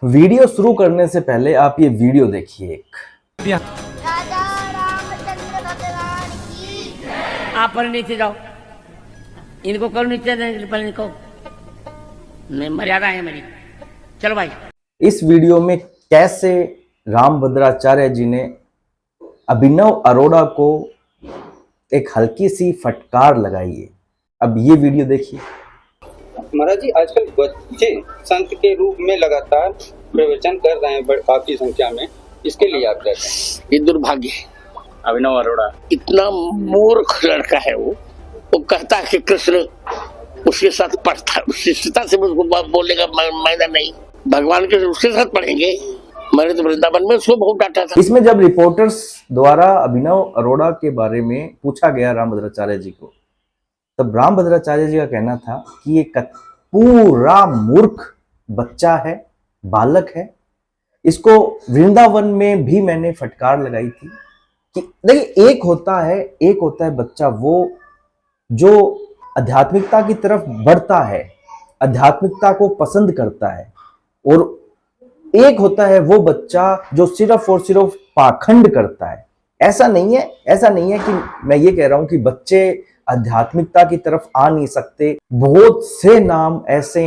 Video शुरू करने से पहले आप ये वीडियो देखिए एक। आप पर नीचे जाओ, इनको करो नीचे, पहले इनको मर्यादा है मेरी। चलो भाई। इस वीडियो में कैसे रामभद्राचार्य जी ने अभिनव अरोड़ा को एक हल्की सी फटकार लगाई है। अब ये वीडियो देखिए। महाराज जी, आजकल बच्चे संत के रूप में लगातार प्रवचन कर रहे हैं काफी संख्या में, इसके लिए आप क्या कहें? ये दुर्भाग्य है। अभिनव अरोड़ा इतना मूर्ख लड़का है वो कहता है कि कृष्ण उसके साथ पढ़ता है, शिष्टता से उसको बोलने का मायना नहीं। भगवान के उसके साथ पढ़ेंगे। मैंने तो वृंदावन में उसको बहुत डांटा था। इसमें जब रिपोर्टर्स द्वारा अभिनव अरोड़ा के बारे में पूछा गया रामभद्राचार्य जी को, तब रामभद्राचार्य जी का कहना था कि ये पूरा मूर्ख बच्चा है, बालक है। इसको वृंदावन में भी मैंने फटकार लगाई थी कि देखिए, एक होता है बच्चा वो जो आध्यात्मिकता की तरफ बढ़ता है, आध्यात्मिकता को पसंद करता है, और एक होता है वो बच्चा जो सिर्फ और सिर्फ पाखंड करता है। ऐसा नहीं है कि मैं ये कह रहा हूं कि बच्चे आध्यात्मिकता की तरफ आ नहीं सकते। बहुत से नाम ऐसे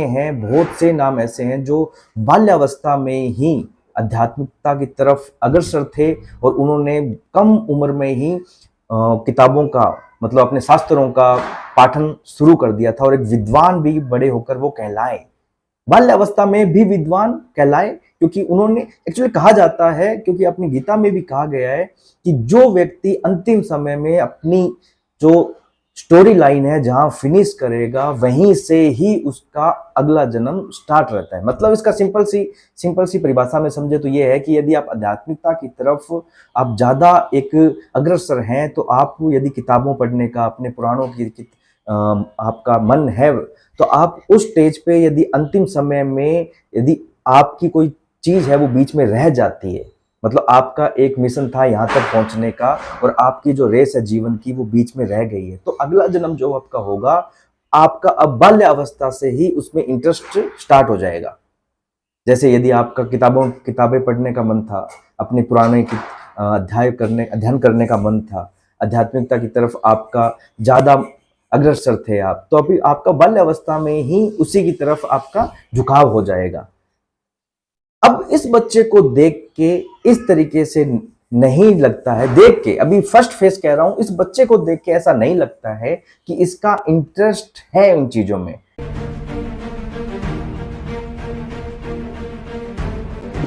हैं जो बाल्यावस्था में ही आध्यात्मिकता की तरफ अग्रसर थे और उन्होंने कम उम्र में ही किताबों का मतलब अपने शास्त्रों का पाठन शुरू कर दिया था और एक विद्वान भी बड़े होकर वो कहलाए, बाल्यावस्था में भी विद्वान कहलाए, क्योंकि उन्होंने एक्चुअली कहा जाता है, क्योंकि अपनी गीता में भी कहा गया है कि जो व्यक्ति अंतिम समय में अपनी जो स्टोरी लाइन है जहां फिनिश करेगा वहीं से ही उसका अगला जन्म स्टार्ट रहता है। मतलब इसका सिंपल सी परिभाषा में समझे तो ये है कि यदि आप आध्यात्मिकता की तरफ आप ज्यादा एक अग्रसर हैं तो आप यदि किताबों पढ़ने का, अपने पुराणों की आपका मन है, तो आप उस स्टेज पे यदि अंतिम समय में यदि आपकी कोई चीज है वो बीच में रह जाती है, मतलब आपका एक मिशन था यहाँ तक पहुंचने का और आपकी जो रेस है जीवन की वो बीच में रह गई है, तो अगला जन्म जो आपका होगा, आपका अब बाल्य अवस्था से ही उसमें इंटरेस्ट स्टार्ट हो जाएगा। जैसे यदि आपका किताबें पढ़ने का मन था, अपने पुराने की अध्ययन करने का मन था, आध्यात्मिकता की तरफ आपका ज्यादा अग्रसर थे आप, तो अभी आपका बाल्य अवस्था में ही उसी की तरफ आपका झुकाव हो जाएगा। अब इस बच्चे को देख के इस तरीके से नहीं लगता है, देख के अभी फर्स्ट फेज कह रहा हूं, इस बच्चे को देख के ऐसा नहीं लगता है कि इसका इंटरेस्ट है उन चीजों में।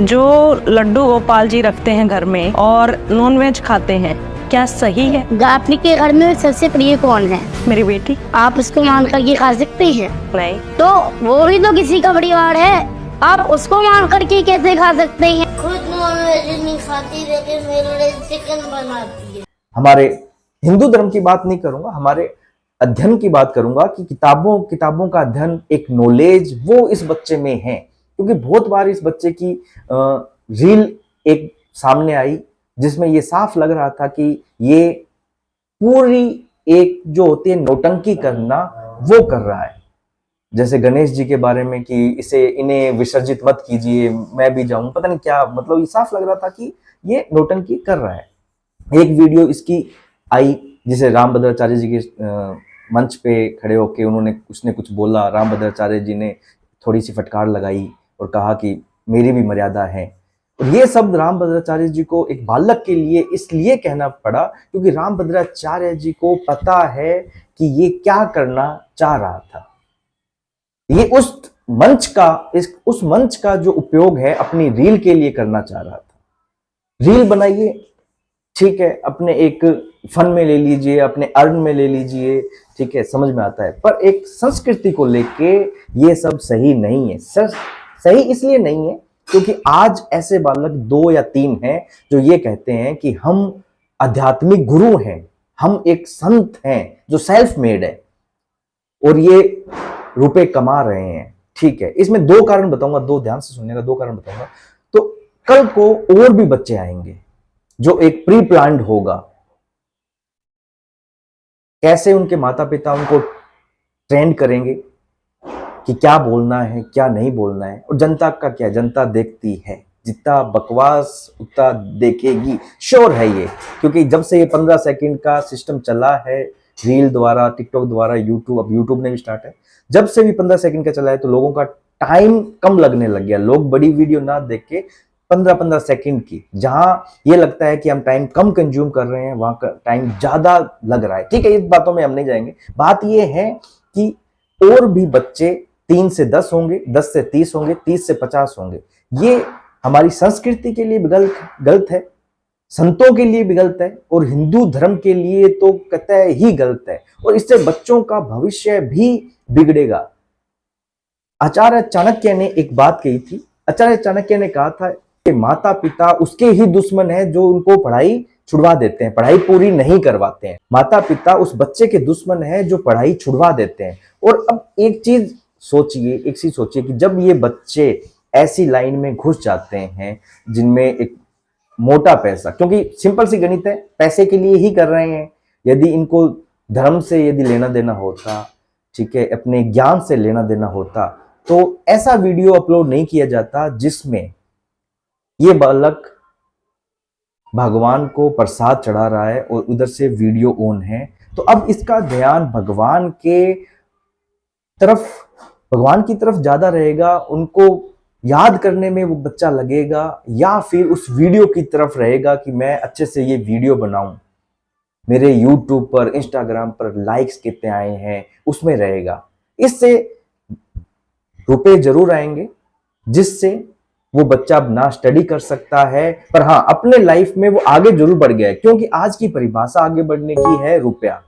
जो लड्डू गोपाल जी रखते हैं घर में और नॉनवेज खाते हैं, क्या सही है? आपके के घर में सबसे प्रिय कौन है? मेरी बेटी। आप उसको मान करके खा सकते हैं? नहीं। तो वो भी तो किसी का परिवार है, आप उसको मान करके कैसे खा सकते हैं? खुद नॉनवेज नहीं खाती लेकिन मेरे लिए चिकन बनाती है। हमारे हिंदू धर्म की बात नहीं करूंगा, हमारे अध्ययन की बात करूंगा कि किताबों का अध्ययन, एक नॉलेज वो इस बच्चे में है, क्योंकि बहुत बार इस बच्चे की रील एक सामने आई जिसमें ये साफ लग रहा था कि ये पूरी एक जो होती है नौटंकी करना वो कर रहा है। जैसे गणेश जी के बारे में कि इन्हें विसर्जित मत कीजिए, मैं भी जाऊं, पता नहीं क्या, मतलब ये साफ लग रहा था कि ये नौटंकी कर रहा है। एक वीडियो इसकी आई जिसे रामभद्राचार्य जी के मंच पे खड़े होके उसने कुछ बोला, रामभद्राचार्य जी ने थोड़ी सी फटकार लगाई और कहा कि मेरी भी मर्यादा है। और ये शब्द रामभद्राचार्य जी को एक बालक के लिए इसलिए कहना पड़ा क्योंकि रामभद्राचार्य जी को पता है कि ये क्या करना चाह रहा था। ये उस मंच का जो उपयोग है अपनी रील के लिए करना चाह रहा था। रील बनाइए, ठीक है, अपने एक फन में ले लीजिए, अपने अर्न में ले लीजिए, ठीक है, समझ में आता है, पर एक संस्कृति को लेके ये सब सही नहीं है। सही इसलिए नहीं है क्योंकि आज ऐसे बालक 2 या 3 हैं जो ये कहते हैं कि हम आध्यात्मिक गुरु हैं, हम एक संत हैं जो सेल्फ मेड है और ये रुपए कमा रहे हैं, ठीक है। इसमें 2 कारण बताऊंगा, 2 ध्यान से सुनने का, 2 कारण बताऊंगा। तो कल को और भी बच्चे आएंगे जो एक प्री प्लान्ड होगा, कैसे उनके माता पिता उनको ट्रेंड करेंगे कि क्या बोलना है क्या नहीं बोलना है। और जनता का क्या, जनता देखती है, जितना बकवास उतना देखेगी, श्योर है ये। क्योंकि जब से ये 15 सेकंड का सिस्टम चला है, रील द्वारा, टिकटॉक द्वारा, यूट्यूब, अब यूट्यूब ने भी स्टार्ट है, जब से भी 15 सेकंड का चला है तो लोगों का टाइम कम लगने लग गया। लोग बड़ी वीडियो ना देख के 15-15 सेकंड की, जहां ये लगता है कि हम टाइम कम कंज्यूम कर रहे हैं, वहां का टाइम ज्यादा लग रहा है। ठीक है, इस बातों में हम नहीं जाएंगे। बात ये है कि और भी बच्चे 3 से 10 होंगे, 10 से 30 होंगे, 30 से 50 होंगे। ये हमारी संस्कृति के लिए भी गलत है, संतों के लिए भी गलत है, और हिंदू धर्म के लिए तो कतई ही गलत है। और इससे बच्चों का भविष्य भी बिगड़ेगा। आचार्य चाणक्य ने एक बात कही थी। आचार्य चाणक्य ने कहा था कि माता पिता उसके ही दुश्मन है जो उनको पढ़ाई छुड़वा देते हैं, पढ़ाई पूरी नहीं करवाते हैं। माता पिता उस बच्चे के दुश्मन है जो पढ़ाई छुड़वा देते हैं। और अब एक चीज सोचिए कि जब ये बच्चे ऐसी लाइन में घुस जाते हैं जिनमें एक मोटा पैसा, क्योंकि सिंपल सी गणित है, पैसे के लिए ही कर रहे हैं। यदि इनको धर्म से यदि लेना देना होता, ठीक है, अपने ज्ञान से लेना देना होता, तो ऐसा वीडियो अपलोड नहीं किया जाता जिसमें ये बालक भगवान को प्रसाद चढ़ा रहा है और उधर से वीडियो ऑन है। तो अब इसका ध्यान भगवान की तरफ ज्यादा रहेगा, उनको याद करने में वो बच्चा लगेगा, या फिर उस वीडियो की तरफ रहेगा कि मैं अच्छे से ये वीडियो बनाऊं, मेरे YouTube पर, Instagram पर लाइक्स कितने आए हैं, उसमें रहेगा। इससे रुपए जरूर आएंगे, जिससे वो बच्चा अब ना स्टडी कर सकता है, पर हाँ, अपने लाइफ में वो आगे जरूर बढ़ गया है। क्योंकि आज की परिभाषा आगे बढ़ने की है रुपया।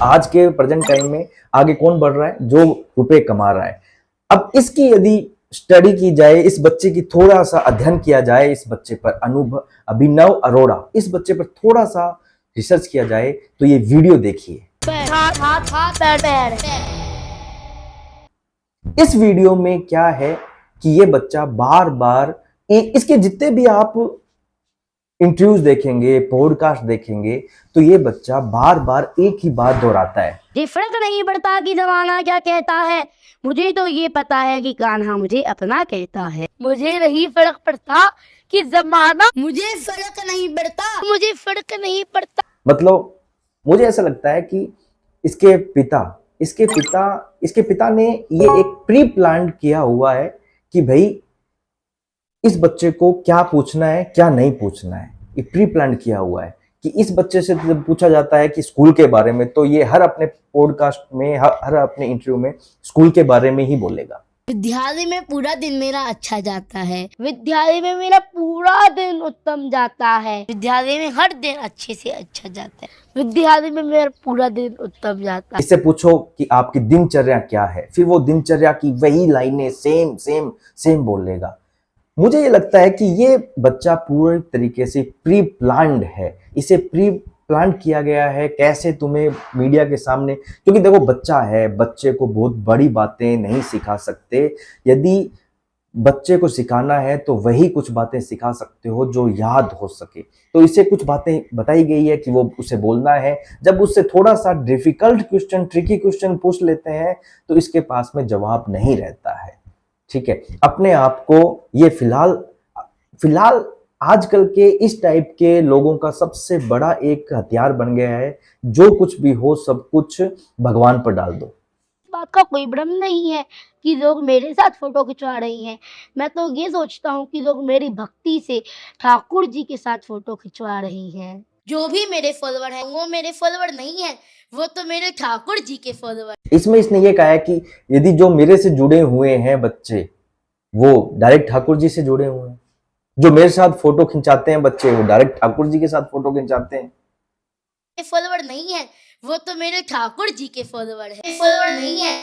आज के प्रेजेंट टाइम में आगे कौन बढ़ रहा है? जो रुपए कमा रहा है। अब इसकी यदि स्टडी की जाए, इस बच्चे की थोड़ा सा अध्ययन किया जाए, इस बच्चे पर अभिनव अरोड़ा, इस बच्चे पर थोड़ा सा रिसर्च किया जाए, तो ये वीडियो देखिए। इस वीडियो में क्या है कि ये बच्चा बार बार इसके जितने भी आप इंटरव्यूज देखेंगे, पॉडकास्ट देखेंगे, तो ये बच्चा बार बार एक ही बात दोहराता है। ये फर्क नहीं पड़ता कि जमाना क्या कहता है, मुझे तो ये पता है कि कान्हा मुझे अपना कहता है। मुझे नहीं फर्क पड़ता कि जमाना, मुझे फर्क नहीं पड़ता। मतलब मुझे ऐसा लगता है कि इसके पिता ने ये एक प्री प्लान किया हुआ है कि भाई इस बच्चे को क्या पूछना है क्या नहीं पूछना है। ये प्री प्लान किया हुआ है कि इस बच्चे से जब पूछा जाता है कि स्कूल के बारे में, तो ये हर अपने पॉडकास्ट में, हर अपने इंटरव्यू में स्कूल के बारे में ही बोलेगा। विद्यालय में पूरा दिन मेरा अच्छा जाता है, विद्यालय में मेरा पूरा दिन उत्तम जाता है, विद्यालय में हर दिन अच्छे से अच्छा जाता है, विद्यालय में मेरा पूरा दिन उत्तम जाता है। इससे पूछो कि आपकी दिनचर्या क्या है, फिर वो दिनचर्या की वही लाइनें सेम बोलेगा। मुझे ये लगता है कि ये बच्चा पूरी तरीके से प्री प्लान्ड है। इसे प्री प्लान किया गया है कैसे तुम्हें मीडिया के सामने, क्योंकि देखो बच्चा है, बच्चे को बहुत बड़ी बातें नहीं सिखा सकते। यदि बच्चे को सिखाना है तो वही कुछ बातें सिखा सकते हो जो याद हो सके। तो इसे कुछ बातें बताई गई है कि वो उसे बोलना है। जब उससे थोड़ा सा डिफिकल्ट क्वेश्चन, ट्रिकी क्वेश्चन पूछ लेते हैं तो इसके पास में जवाब नहीं रहता है। ठीक है, अपने आप को ये फिलहाल आजकल के इस टाइप के लोगों का सबसे बड़ा एक हथियार बन गया है। जो कुछ भी हो सब कुछ भगवान पर डाल दो। बात का कोई भ्रम नहीं है कि लोग मेरे साथ फोटो खिंचवा रहे हैं। मैं तो ये सोचता हूँ कि लोग मेरी भक्ति से ठाकुर जी के साथ फोटो खिंचवा रहे हैं। जो भी मेरे फॉलोवर हैं वो मेरे फॉलोवर नहीं है, वो तो मेरे ठाकुर जी के फॉलोवर। इसमें इसने ये कहा है कि यदि जो मेरे से जुड़े हुए हैं बच्चे वो डायरेक्ट ठाकुर जी से जुड़े हुए हैं, जो मेरे साथ फोटो खिंचाते हैं बच्चे वो डायरेक्ट ठाकुर जी के साथ फोटो खिंचाते हैं। फॉलोवर नहीं है, वो तो मेरे ठाकुर जी के फॉलोवर है। फॉलोवर नहीं है,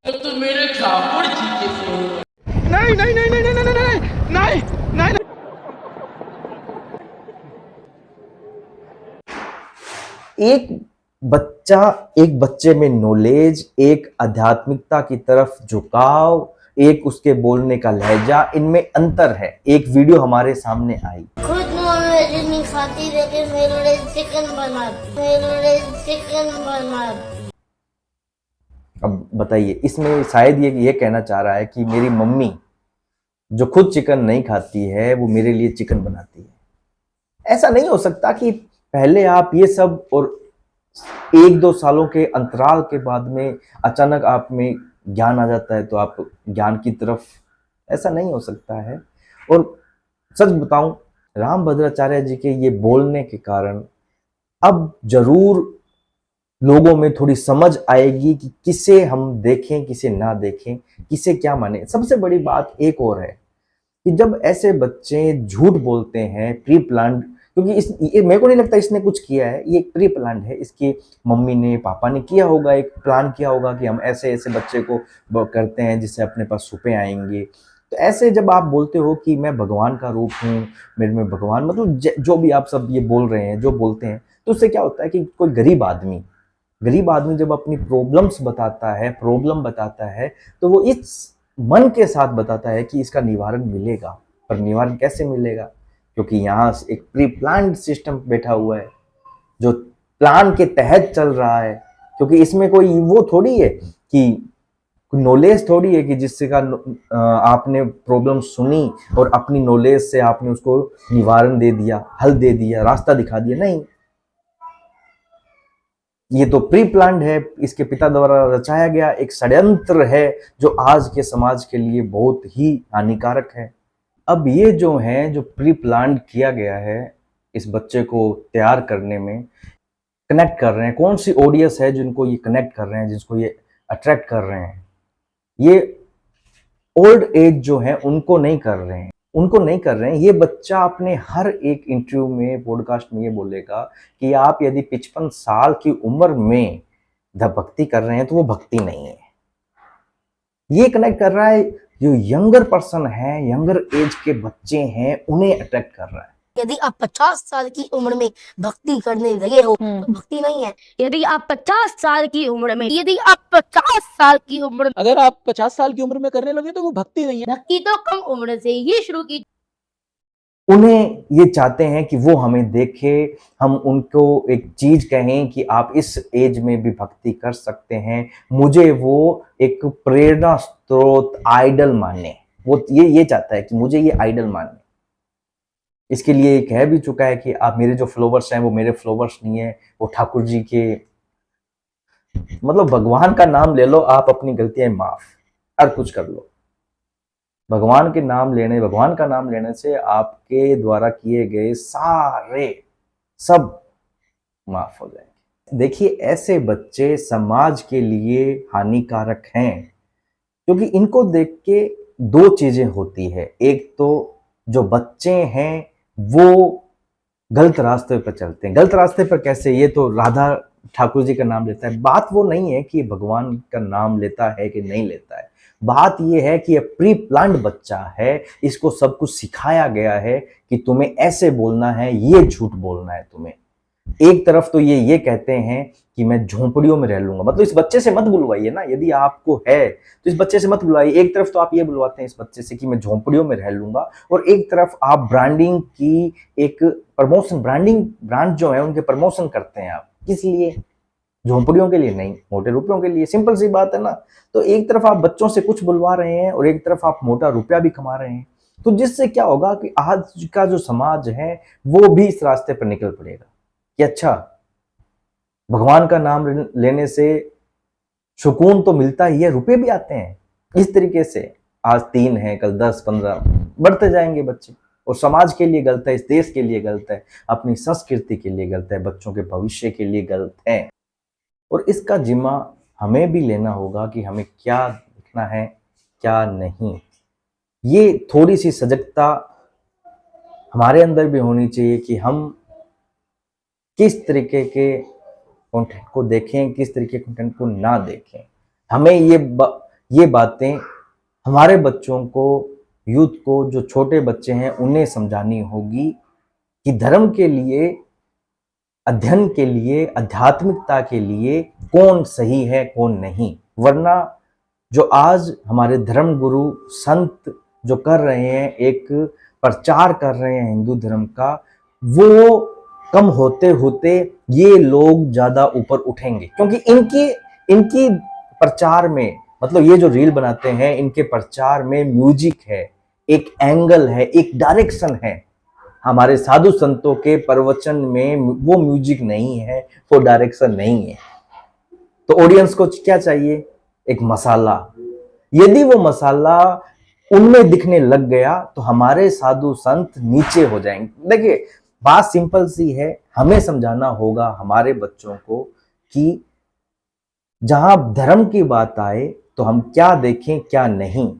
वो तो मेरे ठाकुर जी के फॉलोवर। नहीं। एक बच्चे में नॉलेज, एक आध्यात्मिकता की तरफ झुकाव, एक उसके बोलने का लहजा, इनमें अंतर है। एक वीडियो हमारे सामने आई, खुद नॉनवेज नहीं खाती लेकिन मेरे लिए चिकन बनाती। अब बताइए, इसमें शायद ये कहना चाह रहा है कि मेरी मम्मी जो खुद चिकन नहीं खाती है वो मेरे लिए चिकन बनाती है। ऐसा नहीं हो सकता कि पहले आप ये सब और 1-2 सालों के अंतराल के बाद में अचानक आप में ज्ञान आ जाता है तो आप ज्ञान की तरफ, ऐसा नहीं हो सकता है। और सच बताऊं, रामभद्राचार्य जी के ये बोलने के कारण अब जरूर लोगों में थोड़ी समझ आएगी कि किसे हम देखें किसे ना देखें, किसे क्या माने। सबसे बड़ी बात एक और है कि जब ऐसे बच्चे झूठ बोलते हैं प्री प्लान्ड, क्योंकि ये मेरे को नहीं लगता इसने कुछ किया है, ये एक प्री प्लान्ड है, इसकी मम्मी ने पापा ने किया होगा, एक प्लान किया होगा कि हम ऐसे ऐसे बच्चे को करते हैं जिससे अपने पास रुपए आएंगे। तो ऐसे जब आप बोलते हो कि मैं भगवान का रूप हूँ, मेरे में भगवान, मतलब जो भी आप सब ये बोल रहे हैं, जो बोलते हैं, तो उससे क्या होता है कि कोई गरीब आदमी जब अपनी प्रॉब्लम बताता है तो वो इस मन के साथ बताता है कि इसका निवारण मिलेगा। पर निवारण कैसे मिलेगा? क्योंकि यहाँ एक प्री प्लान्ड सिस्टम बैठा हुआ है जो प्लान के तहत चल रहा है। क्योंकि इसमें कोई वो थोड़ी है कि नॉलेज थोड़ी है कि जिससे का आपने प्रॉब्लम सुनी और अपनी नॉलेज से आपने उसको निवारण दे दिया, हल दे दिया, रास्ता दिखा दिया। नहीं, ये तो प्री प्लान्ड है, इसके पिता द्वारा रचाया गया एक षड्यंत्र है जो आज के समाज के लिए बहुत ही हानिकारक है। अब ये जो है, जो प्री प्लान्ड किया गया है, इस बच्चे को तैयार करने में कनेक्ट कर रहे हैं, कौन सी ऑडियंस है जिनको ये कनेक्ट कर रहे हैं, जिसको ये अट्रैक्ट कर रहे हैं? ये ओल्ड एज जो है उनको नहीं कर रहे हैं। ये बच्चा अपने हर एक इंटरव्यू में, पॉडकास्ट में ये बोलेगा कि आप यदि 55 साल की उम्र में भक्ति कर रहे हैं तो वो भक्ति नहीं है। ये कनेक्ट कर रहा है, जो यंगर पर्सन है, यंगर एज के बच्चे हैं, उन्हें अट्रैक्ट कर रहा है। यदि आप 50 साल की उम्र में भक्ति करने लगे हो तो भक्ति नहीं है। यदि आप 50 साल की उम्र में अगर आप 50 साल की उम्र में करने लगे तो वो भक्ति नहीं है। भक्ति तो कम उम्र से ही शुरू की। उन्हें ये चाहते हैं कि वो हमें देखे, हम उनको एक चीज कहें कि आप इस एज में भी भक्ति कर सकते हैं, मुझे वो एक प्रेरणा स्रोत, आइडल माने। वो ये चाहता है कि मुझे ये आइडल माने। इसके लिए ये कह भी चुका है कि आप मेरे जो फॉलोवर्स हैं वो मेरे फॉलोवर्स नहीं है, वो ठाकुर जी के, मतलब भगवान का नाम ले लो, आप अपनी गलतियां माफ, हर कुछ कर लो। भगवान का नाम लेने से आपके द्वारा किए गए सारे सब माफ हो जाएंगे। देखिए, ऐसे बच्चे समाज के लिए हानिकारक हैं, क्योंकि इनको देख के 2 चीजें होती है। एक तो जो बच्चे हैं वो गलत रास्ते पर चलते हैं। गलत रास्ते पर कैसे? ये तो राधा ठाकुर जी का नाम लेता है। बात वो नहीं है कि भगवान का नाम लेता है कि नहीं लेता है, बात ये है कि ये प्री प्लान्ड बच्चा है, इसको सब कुछ सिखाया गया है कि तुम्हें ऐसे बोलना है, ये झूठ बोलना है तुम्हें। एक तरफ तो ये कहते हैं कि मैं झोंपड़ियों में रह लूंगा, मतलब इस बच्चे से मत बुलवाइए ना, यदि आपको है तो इस बच्चे से मत बुलवाइए। एक तरफ तो आप ये बुलवाते हैं इस बच्चे से कि मैं झोंपड़ियों में रह लूंगा, और एक तरफ आप ब्रांडिंग की एक प्रमोशन, ब्रांड जो है उनके प्रमोशन करते हैं आप। किस लिए? झोंपड़ियों के लिए नहीं, मोटे रुपयों के लिए। सिंपल सी बात है ना। तो एक तरफ आप बच्चों से कुछ बुलवा रहे हैं और एक तरफ आप मोटा रुपया भी कमा रहे हैं। तो जिससे क्या होगा कि आज का जो समाज है वो भी इस रास्ते पर निकल पड़ेगा कि अच्छा, भगवान का नाम लेने से सुकून तो मिलता ही है, रुपए भी आते हैं। इस तरीके से आज 3 है, कल 10, 15 बढ़ते जाएंगे बच्चे। और समाज के लिए गलत है, इस देश के लिए गलत है, अपनी संस्कृति के लिए गलत है, बच्चों के भविष्य के लिए गलत है। और इसका जिम्मा हमें भी लेना होगा कि हमें क्या लिखना है, क्या नहीं। ये थोड़ी सी सजगता हमारे अंदर भी होनी चाहिए कि हम किस तरीके के कंटेंट को देखें, किस तरीके के कंटेंट को ना देखें। हमें ये बातें हमारे बच्चों को, यूथ को, जो छोटे बच्चे हैं उन्हें समझानी होगी कि धर्म के लिए, अध्ययन के लिए, आध्यात्मिकता के लिए कौन सही है कौन नहीं। वरना जो आज हमारे धर्म गुरु संत जो कर रहे हैं, एक प्रचार कर रहे हैं हिंदू धर्म का, वो कम होते होते ये लोग ज्यादा ऊपर उठेंगे। क्योंकि इनकी प्रचार में, मतलब ये जो रील बनाते हैं इनके प्रचार में म्यूजिक है, एक एंगल है, एक डायरेक्शन है। हमारे साधु संतों के प्रवचन में वो म्यूजिक नहीं है, वो डायरेक्शन नहीं है। तो ऑडियंस को क्या चाहिए? एक मसाला। यदि वो मसाला उनमें दिखने लग गया तो हमारे साधु संत नीचे हो जाएंगे। देखिए बात सिंपल सी है, हमें समझाना होगा हमारे बच्चों को कि जहां धर्म की बात आए तो हम क्या देखें क्या नहीं,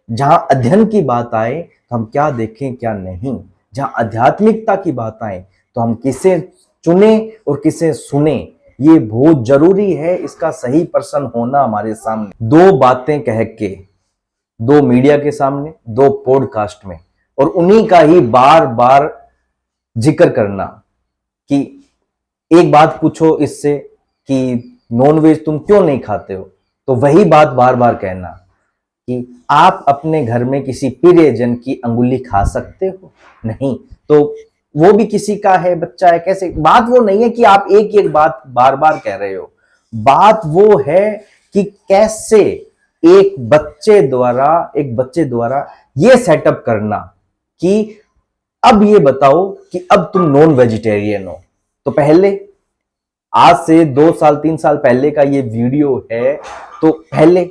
जहां अध्ययन की बात आए तो हम क्या देखें क्या नहीं, जहां आध्यात्मिकता की बात आए तो हम किसे चुने और किसे सुने। ये बहुत जरूरी है, इसका सही पर्सन होना हमारे सामने। दो बातें कह के, दो मीडिया के सामने, दो पॉडकास्ट में, और उन्हीं का ही बार बार जिक्र करना कि एक बात पूछो इससे कि नॉनवेज तुम क्यों नहीं खाते हो, तो वही बात बार बार कहना कि आप अपने घर में किसी प्रियजन की अंगुली खा सकते हो? नहीं, तो वो भी किसी का है, बच्चा है, कैसे? बात वो नहीं है कि आप एक एक बात बार बार कह रहे हो, बात वो है कि कैसे एक बच्चे द्वारा ये सेटअप करना कि अब ये बताओ कि अब तुम नॉन वेजिटेरियन हो। तो पहले आज से 2 साल 3 साल पहले का ये वीडियो है, तो पहले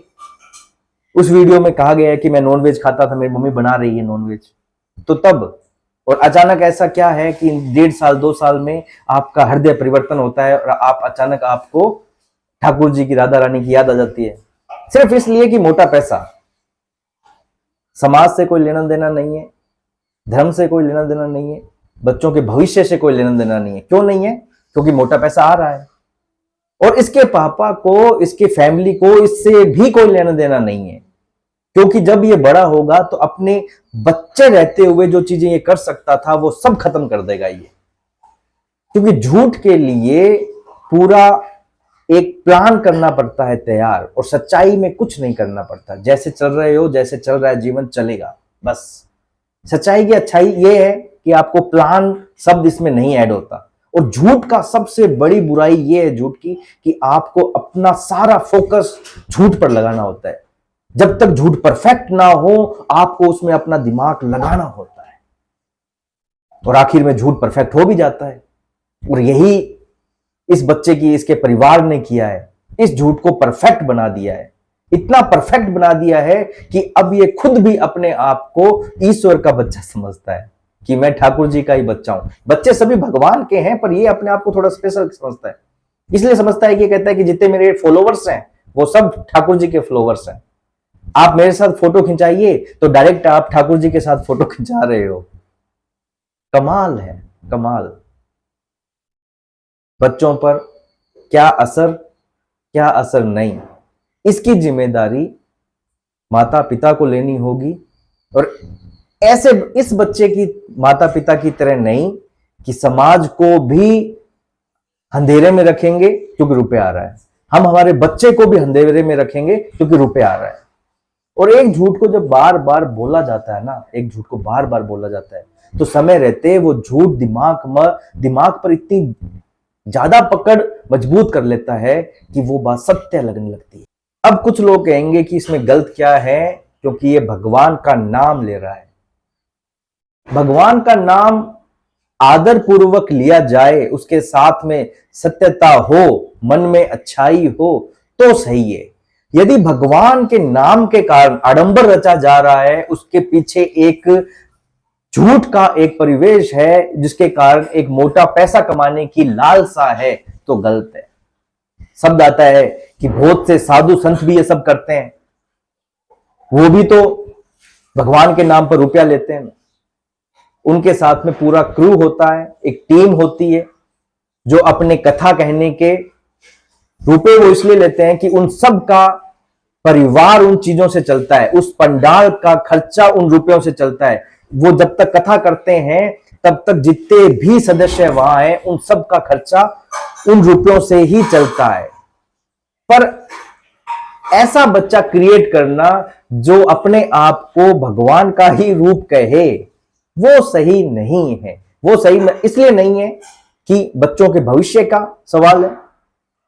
उस वीडियो में कहा गया है कि मैं नॉनवेज खाता था, मेरी मम्मी बना रही है नॉनवेज, तो तब, और अचानक ऐसा क्या है कि 1.5 साल 2 साल में आपका हृदय परिवर्तन होता है और आप अचानक आपको ठाकुर जी की, राधा रानी की याद आ जाती है, सिर्फ इसलिए कि मोटा पैसा। समाज से कोई लेना देना नहीं है, धर्म से कोई लेना देना नहीं है, बच्चों के भविष्य से कोई लेना देना नहीं है। क्यों नहीं है? क्योंकि मोटा पैसा आ रहा है, और इसके पापा को, इसके फैमिली को इससे भी कोई लेना देना नहीं है, क्योंकि जब ये बड़ा होगा तो अपने बच्चे रहते हुए जो चीजें ये कर सकता था वो सब खत्म कर देगा ये। क्योंकि झूठ के लिए पूरा एक प्लान करना पड़ता है तैयार, और सच्चाई में कुछ नहीं करना पड़ता। जैसे चल रहे हो, जैसे चल रहा है जीवन चलेगा, बस। सच्चाई की अच्छाई ये है कि आपको प्लान शब्द इसमें नहीं ऐड होता। और झूठ का सबसे बड़ी बुराई ये है झूठ की कि आपको अपना सारा फोकस झूठ पर लगाना होता है। जब तक झूठ परफेक्ट ना हो आपको उसमें अपना दिमाग लगाना होता है, और आखिर में झूठ परफेक्ट हो भी जाता है। और यही इस बच्चे की, इसके परिवार ने किया है, इस झूठ को परफेक्ट बना दिया है। इतना परफेक्ट बना दिया है कि अब ये खुद भी अपने आप को ईश्वर का बच्चा समझता है कि मैं ठाकुर जी का ही बच्चा हूं। बच्चे सभी भगवान के हैं, पर ये अपने आप को थोड़ा स्पेशल समझता है। इसलिए समझता है कि कहता है कि जितने मेरे फॉलोवर्स हैं वो सब ठाकुर जी के फॉलोवर्स हैं। आप मेरे साथ फोटो खिंचाइए तो डायरेक्ट आप ठाकुर जी के साथ फोटो खिंचा रहे हो। कमाल है, कमाल। बच्चों पर क्या असर नहीं, इसकी जिम्मेदारी माता पिता को लेनी होगी। और ऐसे इस बच्चे की माता पिता की तरह नहीं कि समाज को भी अंधेरे में रखेंगे क्योंकि रुपए आ रहा है, हम हमारे बच्चे को भी अंधेरे में रखेंगे क्योंकि रुपए आ रहा है। और एक झूठ को जब बार बार बोला जाता है ना, एक झूठ को बार बार बोला जाता है, तो समय रहते वो झूठ दिमाग पर इतनी ज्यादा पकड़ मजबूत कर लेता है कि वो बात सत्य लगने लगती है। अब कुछ लोग कहेंगे कि इसमें गलत क्या है, क्योंकि ये भगवान का नाम ले रहा है। भगवान का नाम आदर पूर्वक लिया जाए, उसके साथ में सत्यता हो, मन में अच्छाई हो तो सही है। यदि भगवान के नाम के कारण आडंबर रचा जा रहा है, उसके पीछे एक झूठ का एक परिवेश है जिसके कारण एक मोटा पैसा कमाने की लालसा है, तो गलत है। शब्द आता है कि बहुत से साधु संत भी ये सब करते हैं, वो भी तो भगवान के नाम पर रुपया लेते हैं। उनके साथ में पूरा क्रू होता है, एक टीम होती है जो अपने कथा कहने के रुपए वो इसलिए लेते हैं कि उन सब का परिवार उन चीजों से चलता है, उस पंडाल का खर्चा उन रुपयों से चलता है। वो जब तक कथा करते हैं तब तक जितने भी सदस्य वहां हैं उन सब का खर्चा उन रुपयों से ही चलता है। पर ऐसा बच्चा क्रिएट करना जो अपने आप को भगवान का ही रूप कहे, वो सही नहीं है। वो सही इसलिए नहीं है कि बच्चों के भविष्य का सवाल है,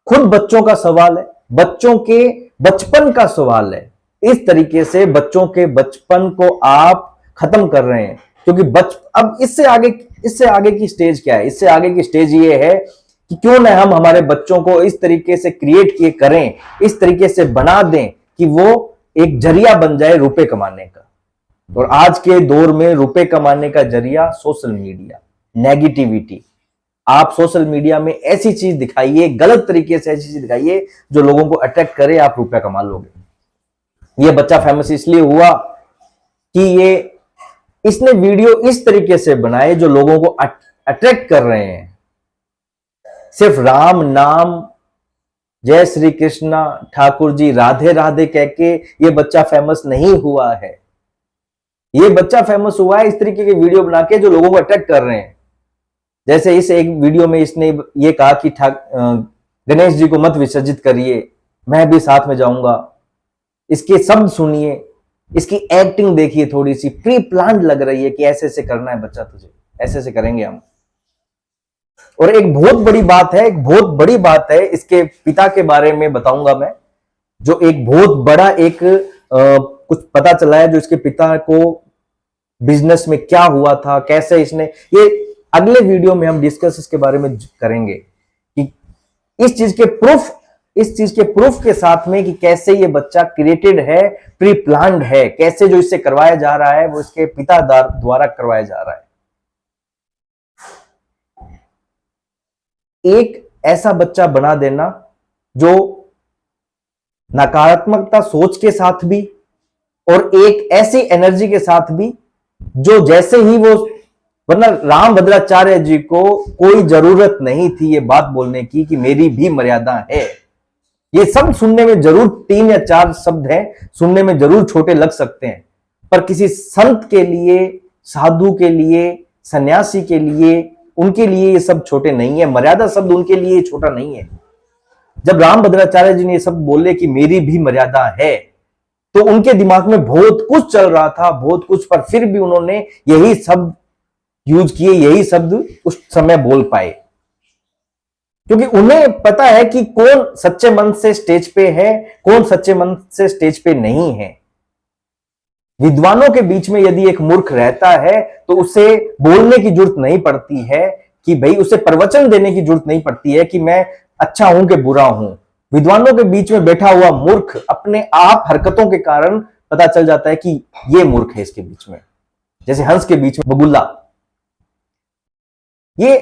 खुद बच्चों का सवाल है, बच्चों के बचपन का सवाल है। इस तरीके से बच्चों के बचपन को आप खत्म कर रहे हैं, क्योंकि अब इससे आगे की स्टेज क्या है? इससे आगे की स्टेज ये है कि क्यों ना हम हमारे बच्चों को इस तरीके से क्रिएट किए करें, इस तरीके से बना दें कि वो एक जरिया बन जाए रुपए कमाने का। और आज के दौर में रुपए कमाने का जरिया सोशल मीडिया, नेगेटिविटी। आप सोशल मीडिया में ऐसी चीज दिखाइए, गलत तरीके से ऐसी चीज दिखाइए जो लोगों को अट्रैक्ट करे, आप रुपया कमा लोगे। ये बच्चा फेमस इसलिए हुआ कि इसने वीडियो इस तरीके से बनाए जो लोगों को अट्रैक्ट कर रहे हैं। सिर्फ राम नाम, जय श्री कृष्णा, ठाकुर जी, राधे राधे कह के ये बच्चा फेमस नहीं हुआ है। ये बच्चा फेमस हुआ है इस तरीके के वीडियो बना के जो लोगों को अट्रैक्ट कर रहे हैं। जैसे इस एक वीडियो में इसने ये कहा कि गणेश जी को मत विसर्जित करिए, मैं भी साथ में जाऊंगा। इसके शब्द सुनिए, इसकी एक्टिंग देखिए, थोड़ी सी प्री प्लान लग रही है कि ऐसे ऐसे करना है बच्चा, तुझे ऐसे ऐसे करेंगे हम। और एक बहुत बड़ी बात है, इसके पिता के बारे में बताऊंगा मैं, जो एक बहुत बड़ा कुछ पता चला है, जो इसके पिता को बिजनेस में क्या हुआ था, कैसे इसने, ये अगले वीडियो में हम डिस्कस इसके बारे में करेंगे कि इस चीज के प्रूफ के साथ में कि कैसे ये बच्चा क्रिएटेड है, प्री प्लान्ड है, कैसे जो इससे करवाया जा रहा है वो इसके पिता द्वारा करवाया जा रहा है। एक ऐसा बच्चा बना देना जो नकारात्मकता सोच के साथ भी और एक ऐसी एनर्जी के साथ भी जो जैसे ही वो, वरना रामभद्राचार्य जी को कोई जरूरत नहीं थी ये बात बोलने की कि मेरी भी मर्यादा है। ये सब सुनने में जरूर 3 या 4 शब्द हैं, सुनने में जरूर छोटे लग सकते हैं, पर किसी संत के लिए, साधु के लिए, सन्यासी के लिए, उनके लिए ये सब छोटे नहीं है। मर्यादा शब्द उनके लिए छोटा नहीं है। जब रामभद्राचार्य जी ने ये शब्द बोले कि मेरी भी मर्यादा है, तो उनके दिमाग में बहुत कुछ चल रहा था, बहुत कुछ, पर फिर भी उन्होंने यही शब्द यूज किए, यही शब्द उस समय बोल पाए, क्योंकि उन्हें पता है कि कौन सच्चे मन से स्टेज पे है, कौन सच्चे मन से स्टेज पे नहीं है। विद्वानों के बीच में यदि एक मूर्ख रहता है तो उसे बोलने की जरूरत नहीं पड़ती है कि भाई, उसे प्रवचन देने की जरूरत नहीं पड़ती है कि मैं अच्छा हूं कि बुरा हूं। विद्वानों के बीच में बैठा हुआ मूर्ख अपने आप हरकतों के कारण पता चल जाता है कि ये मूर्ख है इसके बीच में, जैसे हंस के बीच में बगुला। ये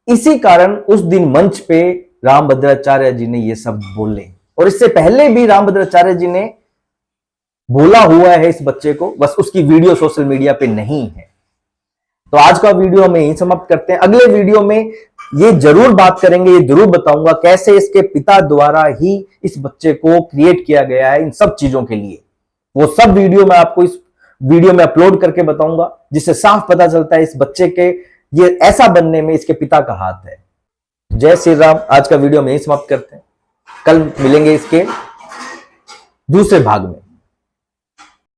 इसी कारण उस दिन मंच पे रामभद्राचार्य जी ने ये सब बोले, और इससे पहले भी रामभद्राचार्य जी ने बोला हुआ है इस बच्चे को, बस उसकी वीडियो सोशल मीडिया पे नहीं है। तो आज का वीडियो हम यहीं समाप्त करते हैं। अगले वीडियो में ये जरूर बात करेंगे, ये जरूर बताऊंगा कैसे इसके पिता द्वारा ही इस बच्चे को क्रिएट किया गया है इन सब चीजों के लिए। वो सब वीडियो मैं आपको इस वीडियो में अपलोड करके बताऊंगा, जिससे साफ पता चलता है इस बच्चे के ये ऐसा बनने में इसके पिता का हाथ है। जय श्री राम। आज का वीडियो में यहीं समाप्त करते हैं, कल मिलेंगे इसके दूसरे भाग में।